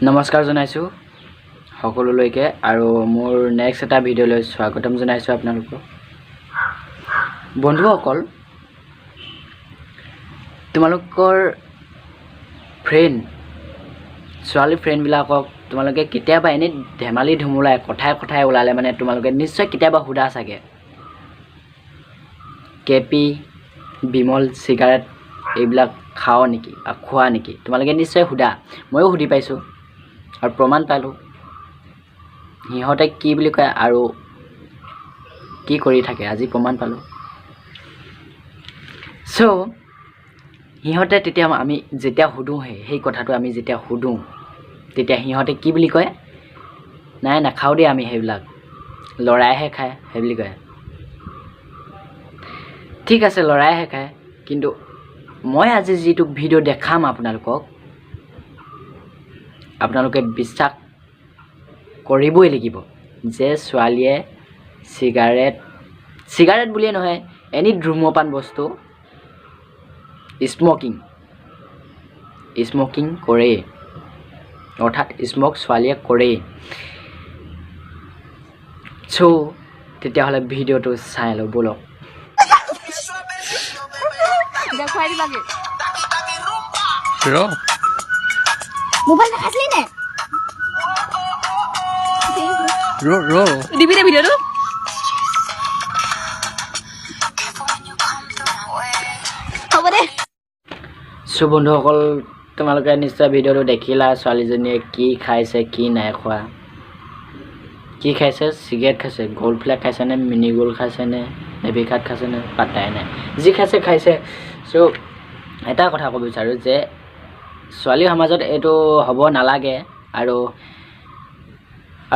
নমস্কাৰ জনাইছোঁ সকলোলৈকে আৰু মোৰ নেক্সট এটা ভিডিঅ'লৈ স্বাগতম জনাইছোঁ আপোনালোকক বন্ধুসকল তোমালোকৰ ফ্ৰেণ্ড ছোৱালী ফ্ৰেণ্ডবিলাকক তোমালোকে কেতিয়াবা এনে ধেমালি ধুমুলাই কথাই ওলালে মানে তোমালোকে নিশ্চয় কেতিয়াবা সুধা চাগে কেপি বিমল সিগাৰেট এইবিলাক খাও নেকি বা খোৱা নেকি তোমালোকে নিশ্চয় সুধা ময়ো সুধি পাইছোঁ আৰু প্ৰমাণ পালোঁ সিহঁতে কি বুলি কয় আৰু কি কৰি থাকে আজি প্ৰমাণ পালোঁ সো সিহঁতে তেতিয়া আমি যেতিয়া সুধোঁ সেই কথাটো আমি যেতিয়া সুধোঁ তেতিয়া সিহঁতে কি বুলি কয় নাই নাখাওঁ দেই আমি সেইবিলাক লৰাইহে খায় সেই বুলি কয় ঠিক আছে লৰাইহে খায় কিন্তু মই আজি যিটো ভিডিঅ' দেখাম আপোনালোকে বিশ্বাস কৰিবই লাগিব যে ছোৱালীয়ে সিগাৰেট বুলিয়ে নহয় এনি ধূমপান বস্তু স্মকিং কৰে অৰ্থাৎ স্মক ছোৱালীয়ে কৰে সো তেতিয়াহ'লে ভিডিঅ'টো চাই লওঁ বলক মোবাইল দেখাছিলি নে ro দিবি দে ভিডিঅ'টো হ'ব দে সো বন্ধুসকল তোমালোকে নিশ্চয় ভিডিঅ'টো দেখিলা ছোৱালীজনীয়ে কি খাইছে কি নাই খোৱা কি খাইছে চিগাৰেট খাইছে গ'ল্ড ফ্লেগ খাইছে নে মিনি গ'ল্ড খাইছে নে নেভি কাট খাইছে নে পাত্তাই নাই যি খাইছে সো এটা কথা ক'ব বিচাৰোঁ যে ছোৱালী সমাজত এইটো হ'ব নালাগে আৰু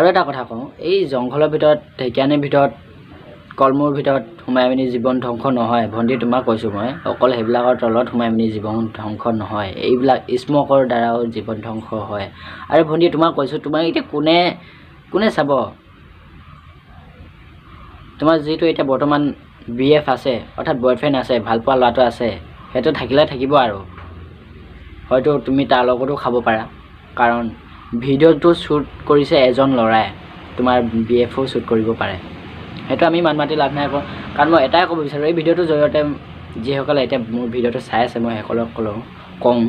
এটা কথা কওঁ এই জংঘলৰ ভিতৰত ঢেকীয়ানীৰ ভিতৰত কলমূৰ ভিতৰত সোমাই পিনি জীৱন ধ্বংস নহয় ভণ্টি তোমাক কৈছোঁ মই অকল সেইবিলাকৰ তলত সোমাই পিনি জীৱন ধ্বংস নহয় এইবিলাক স্মকৰ দ্বাৰাও জীৱন ধ্বংস হয় আৰু ভণ্টি তোমাক কৈছোঁ তোমাক এতিয়া কোনে চাব তোমাৰ যিটো এতিয়া বৰ্তমান BF আছে অৰ্থাৎ বয়ফ্ৰেণ্ড আছে ভালপোৱা ল'ৰাটো আছে সেইটো থাকিব আৰু হয়তো তুমি তাৰ লগতো খাব পাৰা কাৰণ ভিডিঅ'টো শ্বুট কৰিছে এজন ল'ৰাই তোমাৰ BFও শ্বুট কৰিব পাৰে সেইটো আমি মান মাতি লাভ নাই কাৰণ মই এটাই ক'ব বিচাৰোঁ এই ভিডিঅ'টোৰ জৰিয়তে যিসকলে এতিয়া মোৰ ভিডিঅ'টো চাই আছে মই সকলোক কওঁ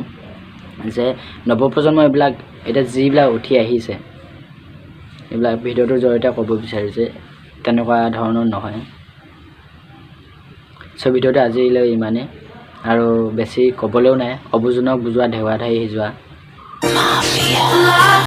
যে নৱপ্ৰজন্ম এইবিলাক এতিয়া যিবিলাক উঠি আহিছে এইবিলাক ভিডিঅ'টোৰ জৰিয়তে ক'ব বিচাৰোঁ যে তেনেকুৱা ধৰণৰ নহয় সো ভিডিঅ'টো আজিলৈ ইমানে আৰু বেছি ক'বলৈও নাই অবুজনক বুজোৱা ঢেৱা ধাই সিজোৱা